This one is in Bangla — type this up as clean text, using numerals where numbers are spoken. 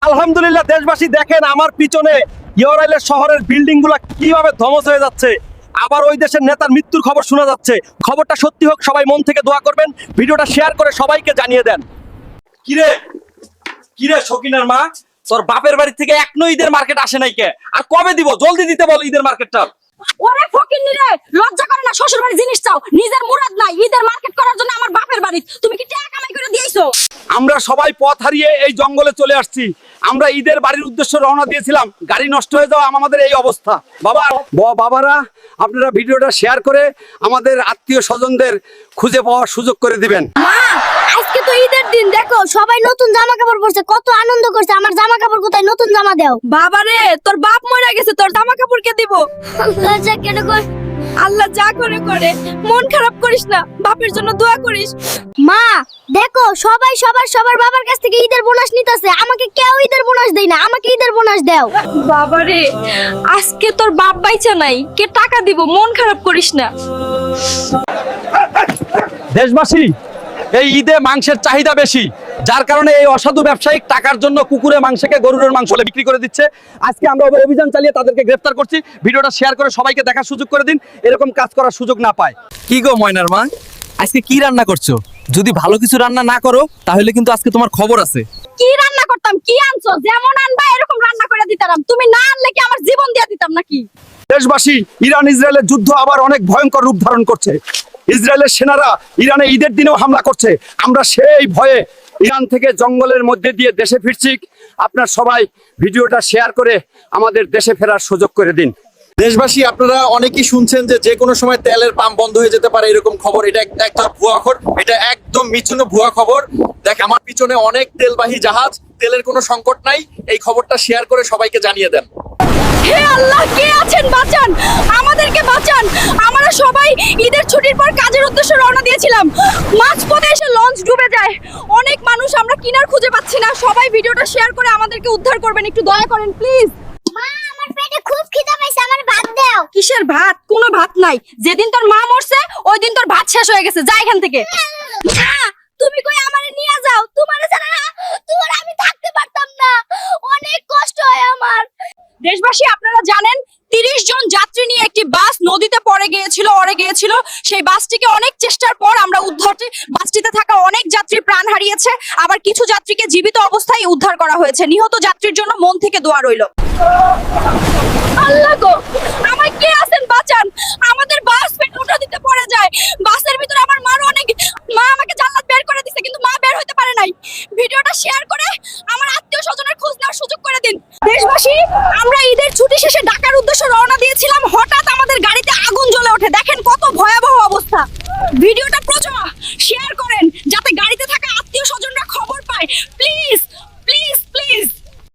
আলহামদুলিল্লাহ দেশবাসী দেখেন আমার পিছনে ইসরায়েলের শহরের বিল্ডিং গুলা কিভাবে ধ্বংস হয়ে যাচ্ছে। আবার ওই দেশের নেতার মৃত্যুর খবর শোনা যাচ্ছে। খবরটা সত্যি হোক, সবাই মন থেকে দোয়া করবেন, ভিডিওটা শেয়ার করে সবাইকে জানিয়ে দেন। কিরে কিরে শকিনার মা, তোর বাপের বাড়ি থেকে এখনো ঈদের মার্কেট আসে নাই কে? আর কবে দিব? জলদি দিতে বল ঈদের মার্কেটটা। ওরে ফকিন্নি রে, লজ্জা করে না? শ্বশুর বাড়ি জিনিস চাও, নিজের মুরাদ নাই ঈদের মার্কেট করার জন্য আমার বাপের বাড়ি তুমি কি টাকা কামাই করে দিয়েছো? আমরা সবাই পথ হারিয়ে এই জঙ্গলে চলে আসছি। আমরা ঈদের বাড়ির উদ্দেশ্যে রওনা দিয়েছিলাম, গাড়ি নষ্ট হয়ে যাওয়া আমাদের এই অবস্থা। বাবারা আপনারা ভিডিওটা শেয়ার করে আমাদের আত্মীয় স্বজনদের খুঁজে পাওয়ার সুযোগ করে দিবেন। মা, আজকে তো ঈদের দিন, দেখো সবাই নতুন জামা কাপড় পরছে, কত আনন্দ করছে। আমার জামা কাপড় কোথায়? নতুন জামা দাও। বাবা রে, তোর বাপ মরে গেছে, তোর জামা কাপড় কে দিব? আল্লাহ যা কেন কর। আল্লাহ যা করে করে, মন খারাপ করিস না, বাপের জন্য দোয়া করিস। মা দেখো সবাই সবার বাবার কাছ থেকে ঈদের বোনাস নিতেছে, আমাকে কেউ ঈদের বোনাস দেয় না। আমাকে ঈদের বোনাস দাও। বাবা রে, আজকে তোর বাপ বাইচা নাই, কে টাকা দিব? মন খারাপ করিস না। দেশবাসী, এই ঈদে মাংসের চাহিদা বেশি, যার কারণে এই অসাধু ব্যবসায়িক টাকার জন্য কুকুরের মাংসকে গরুরের মাংস বলে বিক্রি করে দিচ্ছে। আজকে আমরা অভিযান চালিয়ে তাদেরকে গ্রেফতার করছি। ভিডিওটা শেয়ার করে সবাইকে দেখার সুযোগ করে দিন, এরকম কাজ করার সুযোগ না পায়। কি গো ময়নার মা, আজকে কি রান্না করছো? যদি ভালো কিছু রান্না না করো তাহলে কিন্তু আজকে তোমার খবর আছে। কি রান্না করতাম? কি আনছো? যেমন আনবা এরকম রান্না করে দিতাম। তুমি না আনলে কি আমার জীবন দিয়ে দিতাম নাকি? দেশবাসী, ইরান ইসরায়েলের যুদ্ধ আবার অনেক ভয়ঙ্কর রূপ ধারণ করছে। ইসরায়েলের সেনারা ইরানে ঈদের দিনেও হামলা করছে। আমরা সেই ভয়ে ইরান থেকে জঙ্গলের মধ্যে দিয়ে দেশে ফিরছি। আপনার সবাই ভিডিওটা শেয়ার করে আমাদের দেশে ফেরার সুযোগ করে দিন। দেশবাসী, আপনারা অনেকেই শুনছেন যে কোনো সময় তেলের পাম্প বন্ধ হয়ে যেতে পারে, এরকম খবর। এটা একটা ভুয়া খবর, এটা একদম মিথ্যা ভুয়া খবর। দেখ, আমার পিছনে অনেক তেলবাহী জাহাজ, তেলের কোনো সংকট নাই। এই খবরটা শেয়ার করে সবাইকে জানিয়ে দেন। হে আল্লাহ, কে আছেন? বাঁচান, আমাদেরকে বাঁচান। আমরা সবাই ঈদের ছুটির পর কাজের উদ্দেশ্যে রওনা দিয়েছিলাম, মাঝপথে এসে লঞ্চ ডুবে যায়। অনেক মানুষ, আমরা কিনার খুঁজে পাচ্ছি না। সবাই ভিডিওটা শেয়ার করে আমাদেরকে উদ্ধার করবেন, একটু দয়া করেন প্লিজ। মা, আমার পেটে খুব খিদা পাইছে, আমার ভাত দাও। কিসের ভাত? কোনো ভাত নাই। যেদিন তোর মা মরছে ওই দিন তোর ভাত শেষ হয়ে গেছে, যা এখান থেকে। মা, তুমি কই আমারে নিয়ে যাও? তোমারে ছাড়া না তোমার আমি থাকতে পারতাম না, অনেক কষ্ট হয় আমার। দেশবাসী, আপনারা জানেন 30 জন যাত্রী নিয়ে একটি বাস নদীতে অরে গিয়েছিল। সেই বাসটিকে অনেক চেষ্টার পর আমরা উদ্ধার, বাসটিতে থাকা অনেক যাত্রী প্রাণ হারিয়েছে, আবার কিছু যাত্রীকে জীবিত অবস্থায় উদ্ধার করা হয়েছে। নিহত যাত্রীর জন্য মন থেকে দোয়া রইল। আল্লাহ গো, আমায় কে আছেন? বাঁচান, আমাদের বাস পেট্রোলটা দিতে পড়ে যায়। বাসের ভিতরে আমার মার অনেক, মা আমাকে জান্নাত বের করে দিছে, কিন্তু মা বের হতে পারে নাই। ভিডিওটা শেয়ার করে আমার আত্মীয় স্বজনের খোঁজ নেওয়ার সুযোগ করে দিন। দেশবাসী, আমরা ঈদের ছুটি শেষে